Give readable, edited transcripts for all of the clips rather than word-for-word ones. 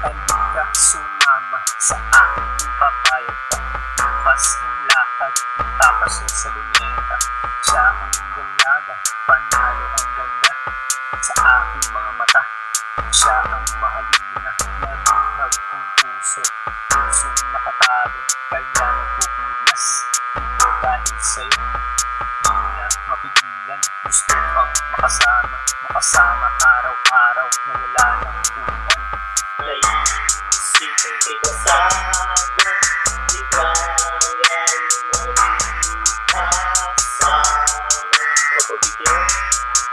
Halika, sumama sa aking papayag ka. Bukas ng lakad, magpapasya sa luneta. Siya ang dalaga, panalo ang ganda. Sa aking mga mata, siya ang mahalina. Nabuhag ang puso, pusong nakatago. Kaya nagpupumiglas, ito dahil sa'yo. Di na mapigilan, gusto pang makasama. Makasama araw-araw na wala ng ulan. Naisipin kasama, di kaya mag-asama. Mapabigyan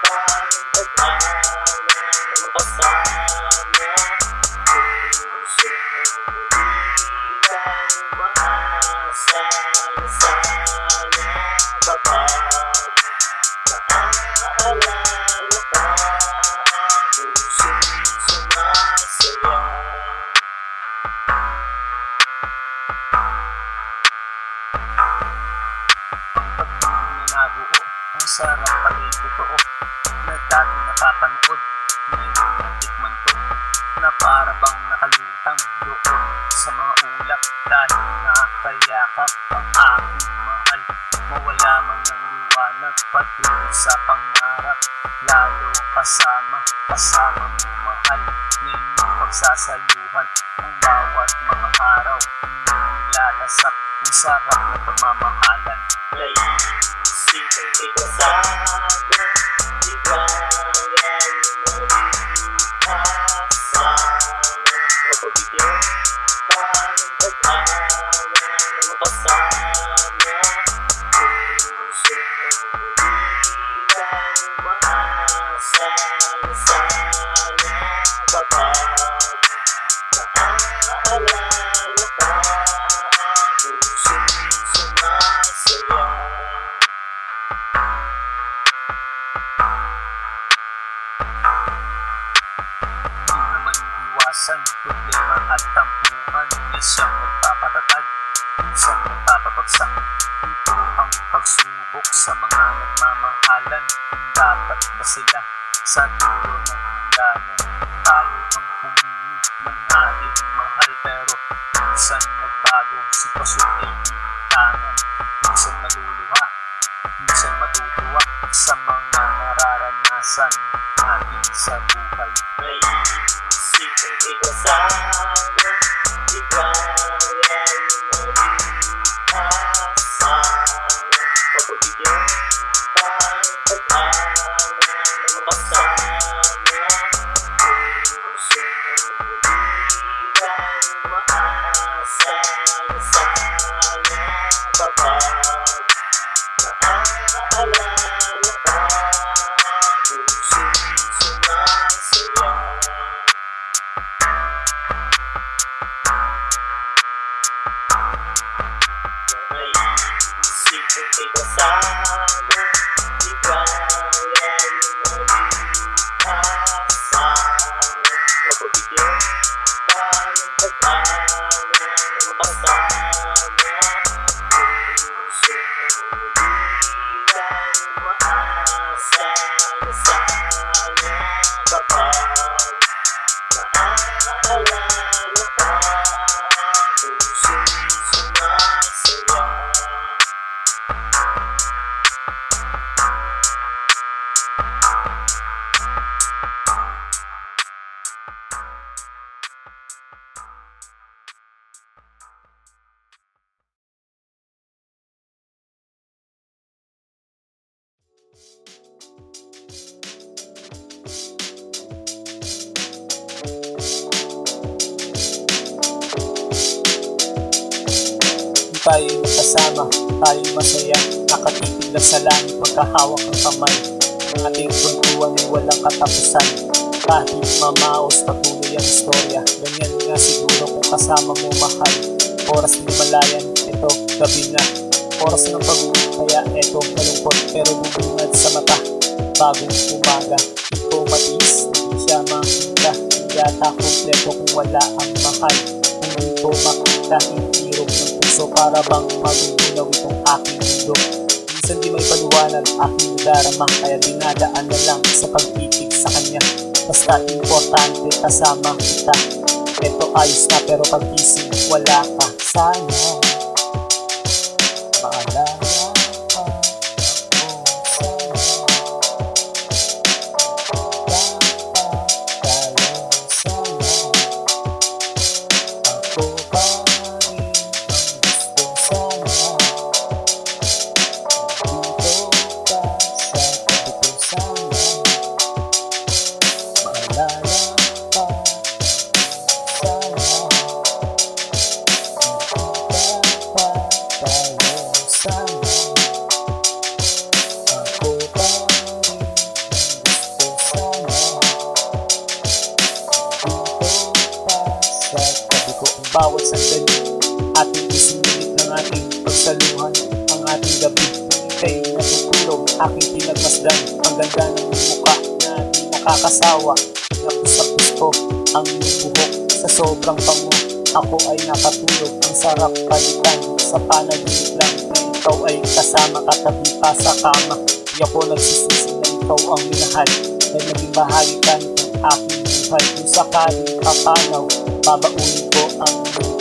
pa ng pag-awa na makasama. Puso di kang maasa na sana kapag naaalala ka. Pusong sumasaya. Nabuo, ang sarap pala'y totoo na dati nakapanood. Ngayon natikman ko na para bang nakalutang doon sa mga ulap. Dahil nakakayakap ang aking mahal, mawala man ng liwanag patuloy sa pangarap. Lalo kasama mo mahal, ninyong pagsasaluhan ang bawat mga araw. Nilalasap ang sarap na pagmamahalan. Naisipin kasama, di kaya mag-asama. Mapabigyan pa ng pag-awa na makasama. Puso di kang maasa na sana kapag naaalala ka. Pusong sumasaya. Di naman iwasan problema at tampuhan na siyang nagpapatatag, minsan nagpapabagsak. Ito ang pagsubok sa mga nagmamahalan. Kung dapat ba sila sa dulo ng hangganan? Tayo ang pumili ng ating mahal, pero minsan nagbago, sitwasyon ay inintangan. Minsan maluluha, minsan matutuwa sa mga nararanasan natin sa buhay. Naisipin kasama, di kaya mag-asama. Mapabigyan pa ng pag-awa na makasama. Puso di kang maasa na sana kapag naaalala ka. Pusong sumasaya. Naisipin kasama, di kaya mag-asama. Mapabigyan pa ng pag-awa na makasama. Puso di kang maasa na sana kapag naaalala ka. Pusong sumasaya. Tayo'y magkasama, tayo'y masaya, nakatitig lang sa langit, magkahawak ng kamay. Ang ating kwentuhan ay walang katapusan, kahit mamaos patuloy ang istorya. Ganyan nga siguro kung kasama mo mahal. Oras ng malayan, ito gabi na. Oras ng pag-uwi, kaya eto malungkot pero bubungad sa mata. Bagong umaga, ito matiis, hindi siya makita. Hindi yata kompleto kung wala ang mahal. Kung dito makita, hirap ng puso para bang magugunaw itong aking mundo. Minsan di may paliwanag aking darama, kaya dinadaan na lang sa pagtitig sa kanya. Basta importante kasama kita. Ito ayos na pero pagising wala ka. Sana maalala ka ako. Bawat sandali, ating isinilit ng ating pagsaluhan. Ang ating gabi, ika'y natutulog, aking pinagmasdan. Ang ganda ng mukha na di nakakasawa. Napusapos ko ang buhok sa sobrang bango. Ako ay nakatulog, ang sarap palitan. Sa panaginip lang na ikaw ay kasama, katabi pa sa kama. Di ako nagsisisi na ikaw ang minahal, dahil naging bahagi ka nitong aking buhay. Kung sakaling papanaw, babaunin ko ang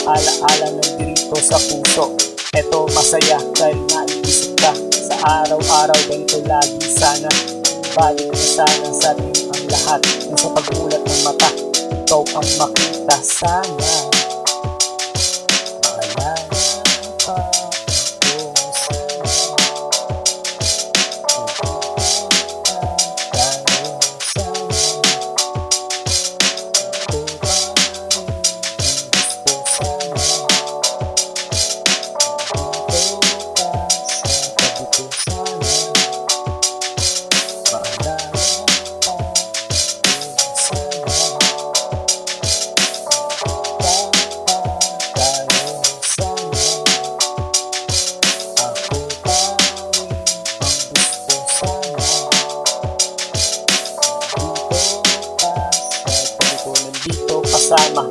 alaala ng dirito sa puso. Eto masaya dahil naiisip ka sa araw-araw. Ganito lagi sana, balik na sana sa ating ang lahat. Kung sa pagmulat ng mata, ikaw ang makita. Sana maalala ka ako.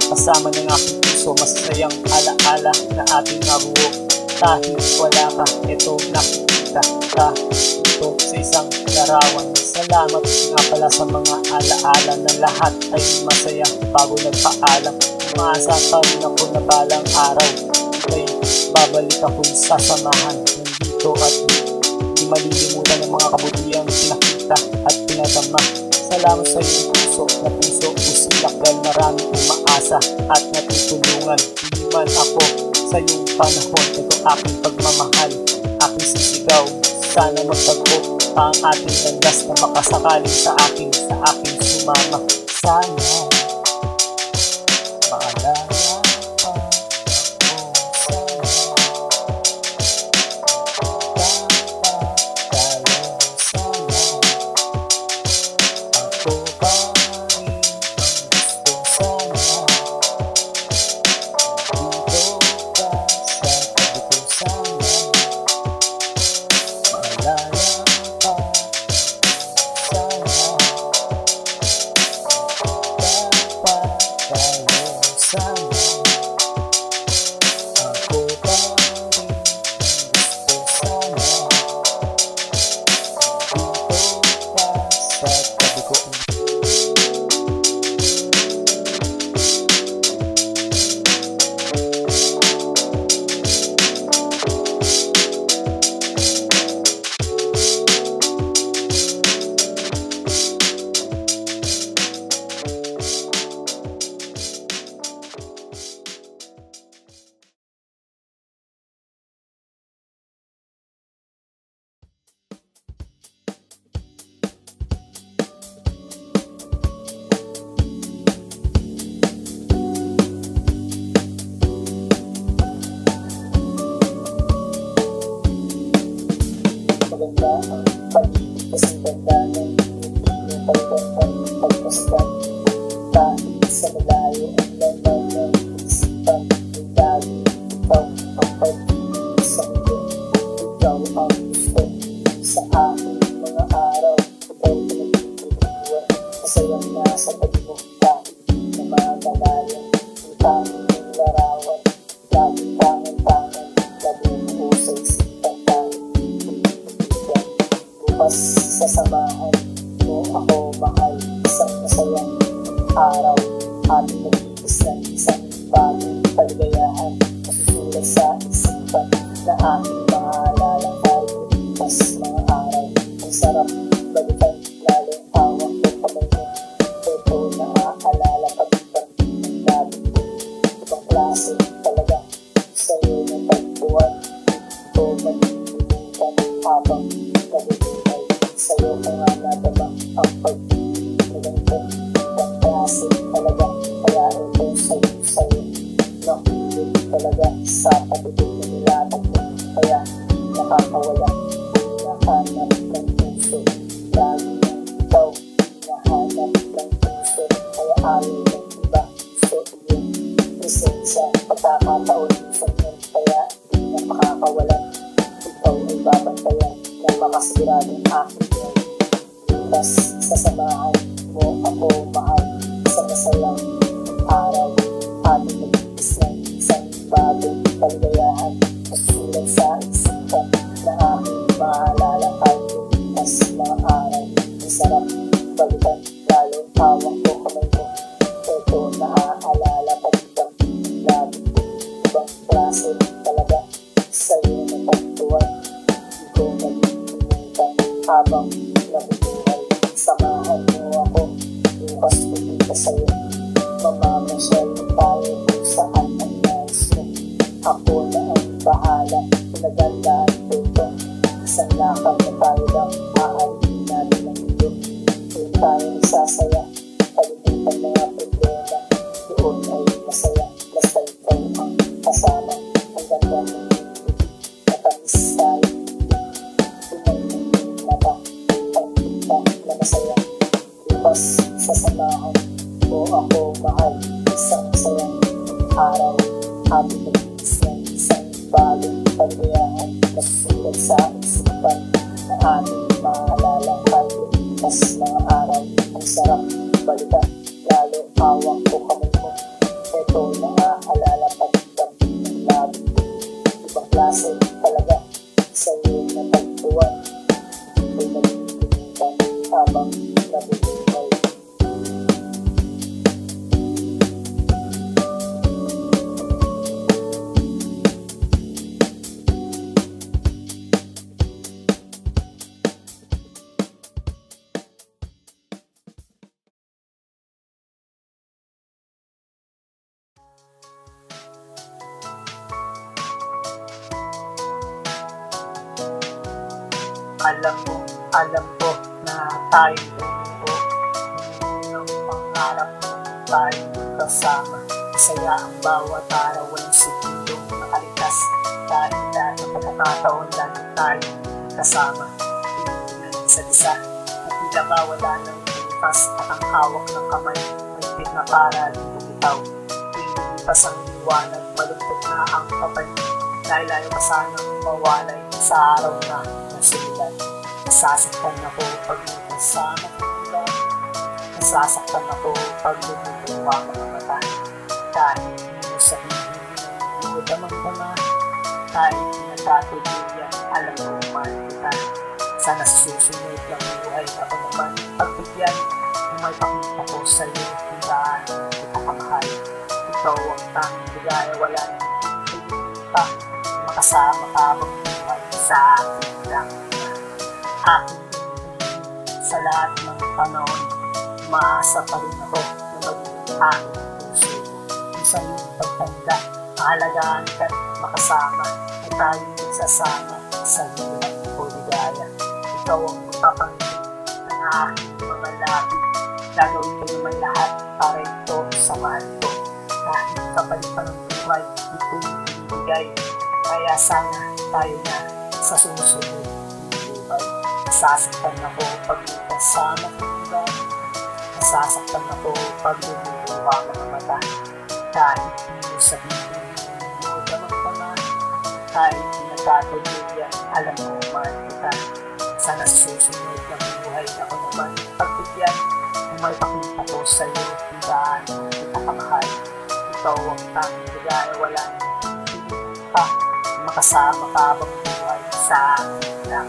Kasama ng aking puso, masayang alaala na ating nabuo. Kahit wala ka, ito nakikita ka ito sa isang larawan. Salamat nga pala sa mga alaala na lahat ay masaya bago nagpaalam. Umaasa pa rin ako na balang araw ay babalik akong sasamahan. Nandito at di malilimutan ng mga kabutihang pinakita at pinadama. Salamat sa iyong puso na puso usilak dahil marami umaasa at natutulungan. Hindi man ako sa iyong panahon, ito aking pagmamahal, aking sisigaw. Sana magtagpo pa ang ating landas na makasakaling sa aking sumama. Sana maalala ka ako. Sana ating nagigis ng isang bagong kaligayahan. Masusulat sa isipan na ating maalala tayo mas mga araw. Ang sarap balikan, lalo hawak ko kamay mo. Ito naaalala pag-ibang ng labi ko. Ibang klase talaga sa'yo ng pagbuwan. Ito magigilitan habang nabubuhay. Sa'yo ko nga nadama ang pag-ibang ko. Ibang klase talaga, kaya ito sa'yo. Nakulit talaga sa pagibig na nilatag mo. Kaya nakakawala, nahanap ng puso. Lagi na ikaw, nahanap ng puso. Kaya ayaw ng iba, so iyong presensya. Pagkakataon minsan yun, kaya di na makakawalan. Ikaw ay babantayan ng makasiradong aking yun. Bukas sa samahan mo ako mahal sa masayang araw. Ating nagigis ng isang bagong kaligayahan. Masusulat sa isipan na aking maalala tayo mas mga araw. Ang sarap balikan, lalo hawak ko kamay mo. Ito naaalala pag-ibang labi ko. Ibang klase talaga sa'yo na pagtuwan. Di ko magigilitan habang nabubuhay. Samahan mo ako, bukas pupunta sa'yo. Mamamasyal tayo kung saan ang nais mo. Ako na ang bahala, pinagandaan ko ito. Isang lakad na tayo lang, aalihin natin ang mundo. Doon tayo nagsasaya, kalimutan mga problema. Doon ay masaya, basta ikaw ang kasama. Ang ganda ng ibig, matamis tayo. Tumay ng mata, ang kita na masaya. Bukas sa samahan mo ako mahal, isang sayang araw. Ating nagigis ng isang bagong kaligayahan. Masusulat sa isipan na ating maalala tayo mas mga araw. Ang sarap balikan, lalo hawak ko kamay mo. Ito naaalala pag-ibang ng labi ko. Ibang klase talaga sa'yo na pagtuwan. Ito'y nagigilitan habang nabubuhay. Alam ko na tayo bumuo ng pangarap tayo kasama. Masaya ang bawat araw, walang segundong nakalitas. Dahil lahat ng pagkakataon lalo tayo kasama. Tingnan isa't isa at tila ba wala ng bukas at ang hawak ng kamay ay na para lumitaw. Pinilipas ang liwanag, malungkot na ang kapalit. Dahil ayaw ka sanang mawalay sa araw na nasimulan. Nasasaktan ako pag kasama ko iba. Nasasaktan ako pag lumuluwa mga mata. Kahit hindi mo sabihin, hindi mo damang-dama. Kahit pinagkatuluyan, alam ko mahal kita. Sana sa susunod ng buhay ako naman pagbigyan. Kung may pakita ko sa'yo, tindaan kita kamahal. Ikaw ang tanging ligaya, wala nang pa. Makasama ka habang buhay sa akin lang. Aking sa lahat ng panahon, maasa pa rin ako na magiging aking puso. Isang pagtanda, maalagaan ka't makasama na tayong nagsasama sa hirap o ligaya. Ikaw ang magpapangiti ng aking mga lapit. Gagawin ko naman lahat para ito sa mahal ko. Kahit kapalit pa ng buhay, ito'y ibigay. Kaya sana tayo na sa sumusunod ng buhay. Nasasaktan ako pag kasama ko iba. Nasasaktan ako pag lumuluwa mga mata. Kahit hindi mo sabihin, hindi mo damang-dama. Kahit pinagkatuluyan, alam ko mahal kita. Sana sa susunod ng buhay ako naman pagbigyan. Kung may pakita ko sa'yo, tindaan kita kamahal. Ikaw ang tanging ligaya, wala nang pa. Makasama ka habang buhay sa akin lang.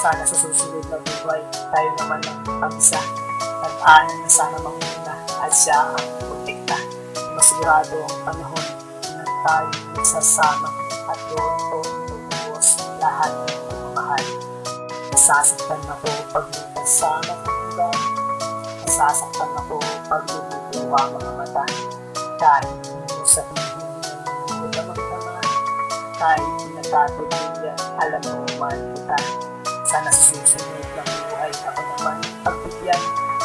Sana sa susunod na buhay tayo naman ng pag-isa. Tag-anan na sana manguna dahil siya ang protekta. Masigurado ang panahon na tayo nagsasama at doon ko tutuos lahat ng pagmamahal. Nasasaktan ako pag may kasama ng iba. Nasasaktan ako pag lumuluwa ang mga mata. Kahit mo sabihin mo na magtaman, kahit pinagkatulungan, alam mo man kita. Sana susunod ng buhay ako naman pagbigyan.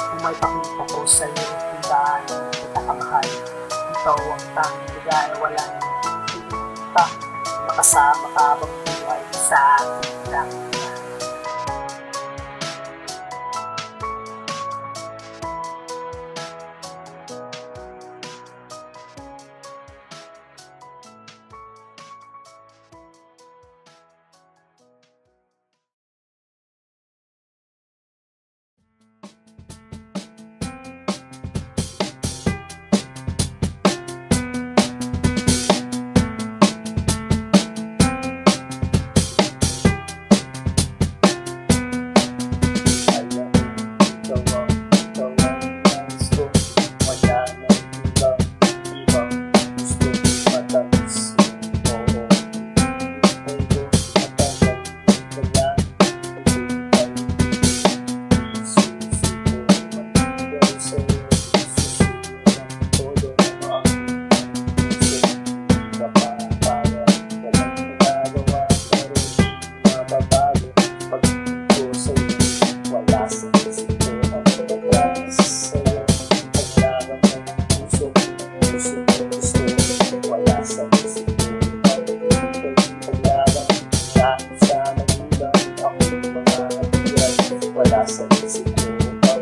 Kung may pakita ko sa'yo, kung gaano kita kamahal. Ikaw ang tanging lugar, wala nang kita. Makasama ka bang buhay sa akin lang. Wala sa isip ko ang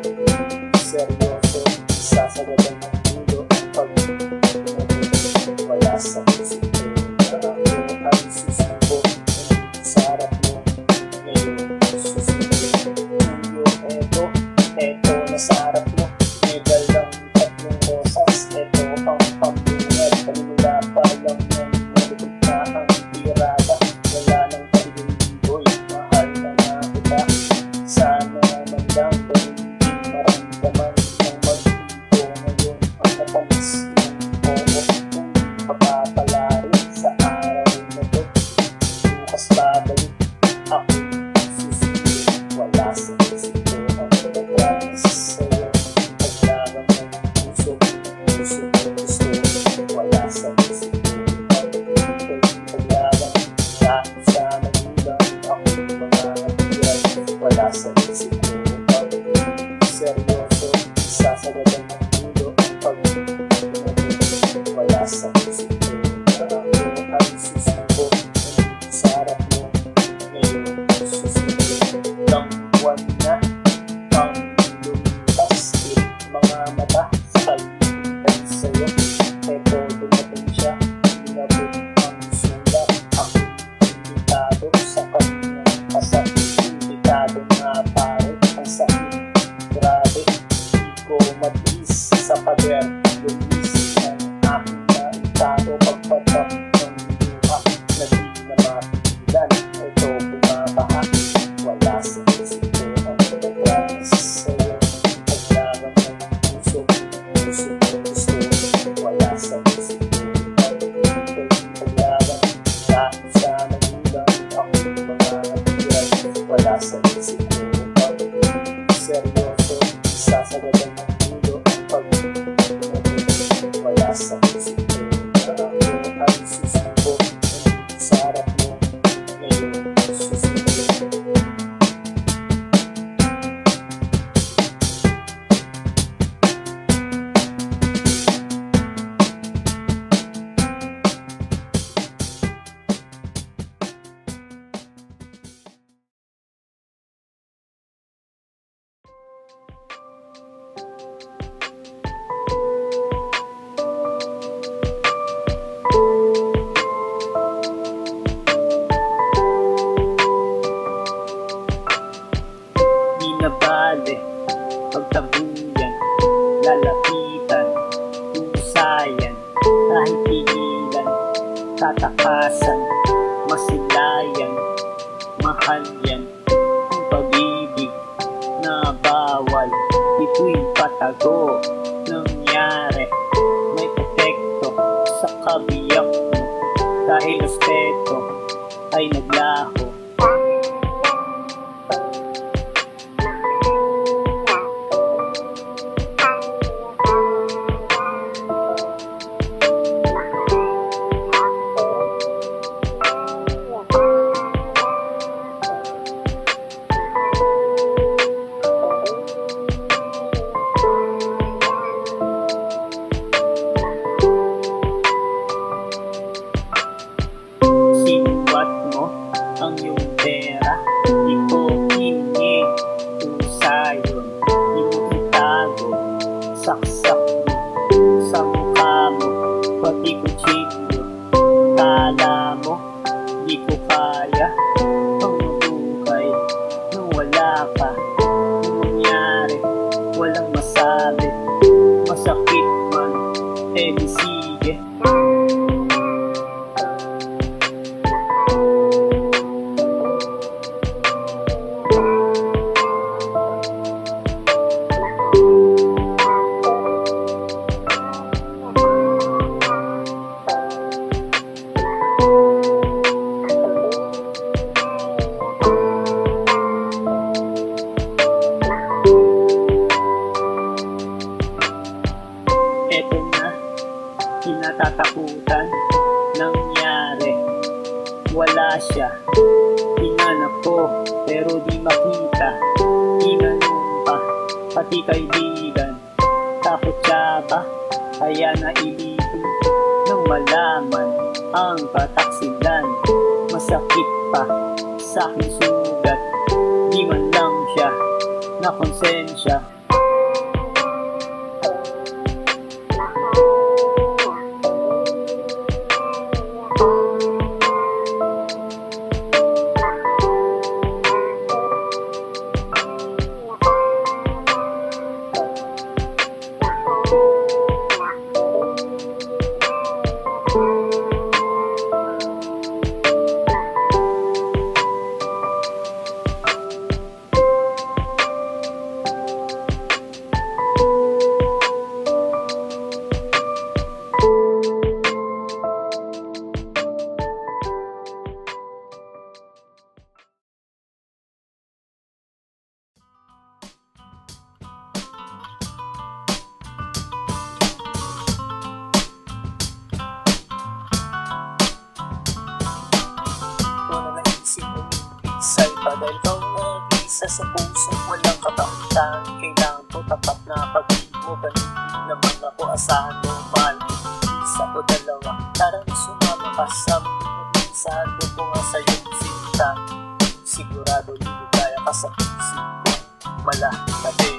seryoso, sasagadan ng mundo ang pag-ibig. Wala sa isip ko na ako ay susuko sa harap mo ngayon. Susuko eto na sa harap mo. May dalang tatlong rosas, eto ang pambungad. Kanila pa lang yan, malupit na ang tirada. Wala nang pag-ibig, mahal na nga kita. Sana man lang ganun din maramdaman ng mag-ibo ngayon ang natamis ng oo. Kung pagpapalari sa araw na to, bukas babalik ako susunod. Wala sa isip ko ang pagkakas sa'yo. Paglaban ng puso gusto. Wala sa isip ko ang paglaban kahit sa magulang ako mga natiyan. Wala sa isip ko ang seryoso, sasagadan ng mundo ang pag-ibig. Wala sa isip ko na ako ay susuko sa harap mo ngayon. Susunod ng buwan na ang lumipas, tirik mga mata sa kalimutan sa'yo. Eto dumating siya, inabot ang sulat. Ako imbitado sa kanyang kasal. Imbitado nga pare, ang sakit. Grabe, di ko matiis sa pader. Lumis ang aking naitado pagpatak ng luha na di na mapigilan. Ito bumabaha. Wala sa isip ko ang pagkakas sa'yo. Paglaban ng puso gusto. Wala sa isip ko ang paglaban kahit sa magulang ako mga natiyan. Wala sa isip ko ang seryoso, sasagadan ng mundo ang pag-ibig. Wala sa isip ko na ako ay susuko sa harap mo ngayon. Susunod. Di na bale, pagtabuyan, lalapitan, husayan, kahit pigilan, tatakasan, masilayan, mahal yan, ang pag-ibig na bawal, ito'y patago ng mo, pati kutsilyo. Kala mo, di ko kaya ang mabuhay nung wala ka. Nung nangyari, walang masabi. Masakit man, di sige. Eto na, kinatatakutan, nangyari, wala siya. Hinanap ko, pero di makita. Tinanong pa, pati kaibigan. Takot siya ba? Kaya nailipin nang malaman ang kataksilan. Masakit pa sa aking sugat, di man lang siya na konsensya. Sa'y dahil kang nag-isa sa pusong walang kabataan. Kailangan ko tapat na pag-ibig mo. Ganun naman ako, asahan mo, mahal mo. Isa o dalawa, tara na sumama ka sa mundo. Isahan ko ko nga sa'yo sinta. Sigurado liligaya ka sa puso. Malaki ka din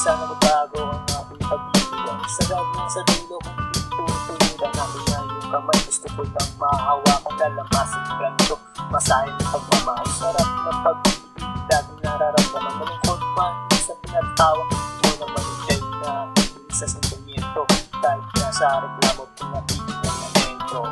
sana magbago ang aking pag-ibig. Sagad na sa dulo kung tutuliran natin na yung kamay. Gusto ko lang mahawakan, lalamasin ganito. Masahin ng pagmamahal, sarap ng pag-ibig. Dati nararamdaman, malungkot man sa pinatawag. Mo naman ikay na sa sentimiento. Kahit nasa reklamo, pinatigil ng momento.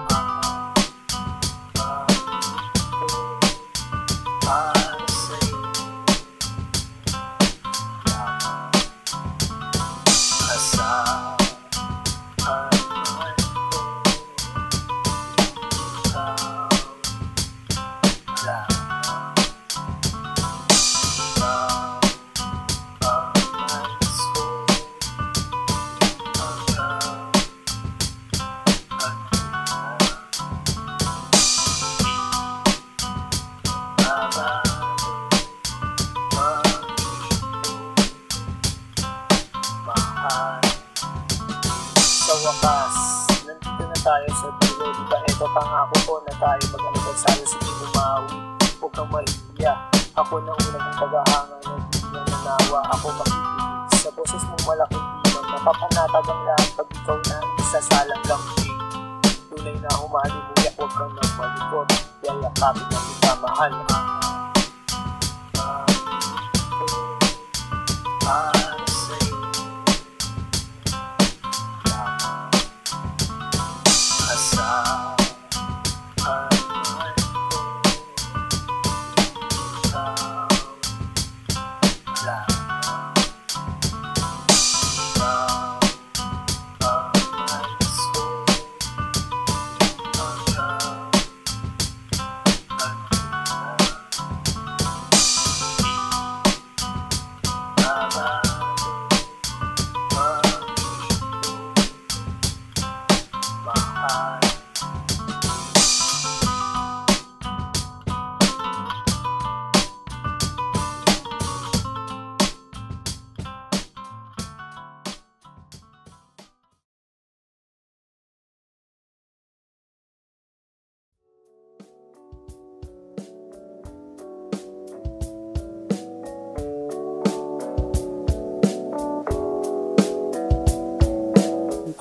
Sa wakas, nandito na tayo sa dulo. Diba ito pangako ko na tayo mag-alagal sa'yo. Sige bumawi, huwag kang mahiya. Ako na una mong paghahanga na di na nanawa. Ako makikinig sa boses mong malaking diwan. Napapanatag ang lahat pag ikaw na isasalang lang. Tunay na humalimuyak, huwag kang nang malikot. Yayakapin na kita mahal.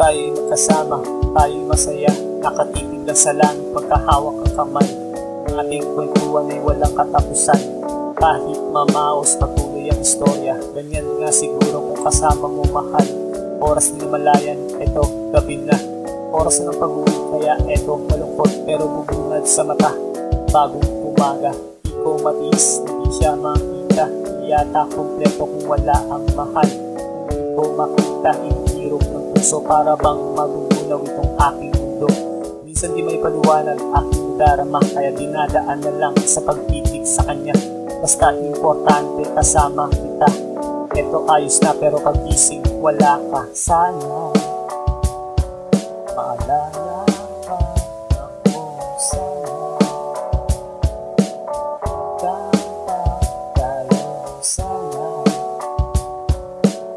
tayo'y magkasama, tayo'y masaya, nakatitig lang sa langit pagkahawak ang kamay. Ang ating kwentuhan ay walang katapusan, kahit mamaos patuloy ang istorya. Ganyan nga siguro kung kasama mo mahal. Oras ng malayan, eto gabi na. Oras ng pag-uwi, kaya eto malungkot pero bubungad sa mata. Bagong umaga, di ko matiis, hindi siya makita. Hindi yata kompleto kung wala ang mahal. Hindi ko makita, hinihirap ng puso para bang magugunaw itong aking mundo. Minsan di may paliwanag aking darama, kaya dinadaan na lang sa pagtitig sa kanya. Basta importante kasama kita. Eto ayos na pero pagising wala ka. Sana maalala pa ako. Sana kanta tayo. Sana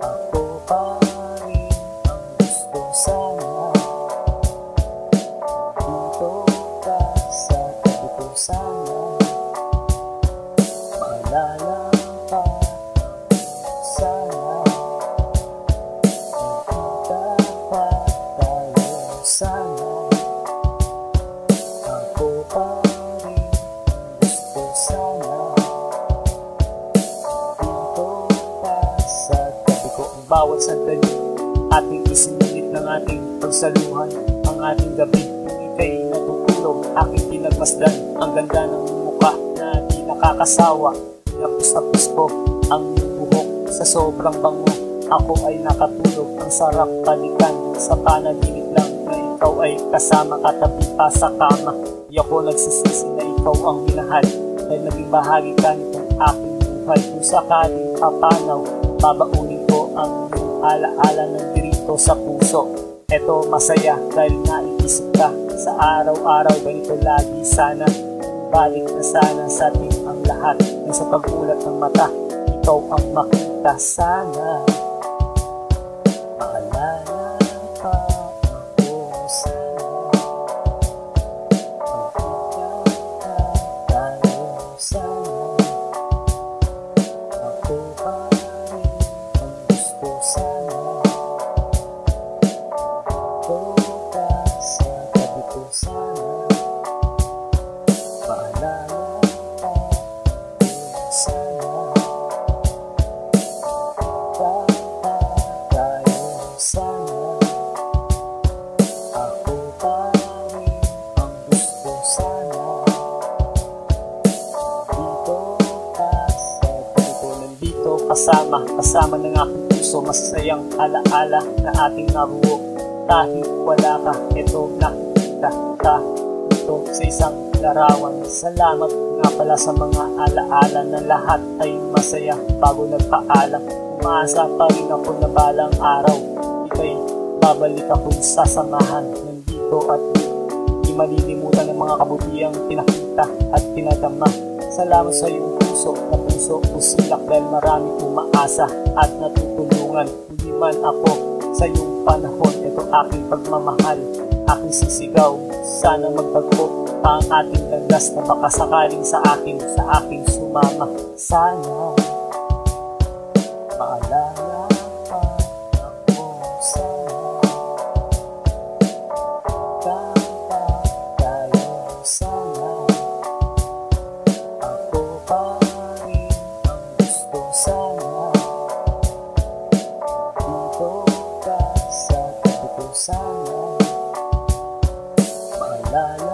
ako pa rin ang gusto. Sana dito ka sa tabi ko. Sana maalala pa sana magkita pa tayo. Sana ako pa rin gusto. Sana dito pa sa tabi ko. Ang bawat sandali ating isinulit ng ating pagsaluhan. Ang ating gabi kung ika'y natutulog, aking pinagmasdan ang ganda ng mukha na di nakakasawa. Napus-tapus ko ang buhok sa sobrang bango. Ako ay nakatulog, ang sarap balikan. Sa panaginip lang na ikaw ay kasama, katabi pa sa kama. Di ako nagsisisi na ikaw ang minahal, dahil naging bahagi ka nitong aking buhay. Kung sakaling papanaw, babaunin ko ang iyong alaala ng dirito sa puso. Eto masaya dahil naiisip ka sa araw-araw. Ganito lagi sana, balik na sana sa ating ang lahat. Yung sa pagulat ng mata, ikaw ang makita. Sana maalala pa ako. Sana magkita tayo. Sana ako pa rin ang gusto. Sana dito ka sa tabi ko. Sana maalala pa ako. Sana kanta tayo. Sana ako pa rin ang gusto. Sana dito ka sa tabi ko. Nandito kasama ng aking puso. Masasayang alaala na ating nabuo. Kahit wala ka, eto nakikita ka ito sa isang larawan. Salamat nga pala sa mga alaala na lahat ay masaya. Bago nagpaalam, umaasa pa rin ako na balang araw ika'y babalik akong sasamahan. Nandito at di malilimutan ng mga kabutihang pinakita at pinadama. Salamat sa iyong puso na puso usilak, dahil marami umaasa at natutulungan. Hindi man ako sa iyong panahon, ito aking pagmamahal, aking sisigaw. Sana magbago pa ang ating landas, na baka sakaling sa aking sumama. Sana maalala pa ako. Sana kanta tayo. Sana ako pa rin ang gusto. Sana dito ka sa tabi ko. Sana maalala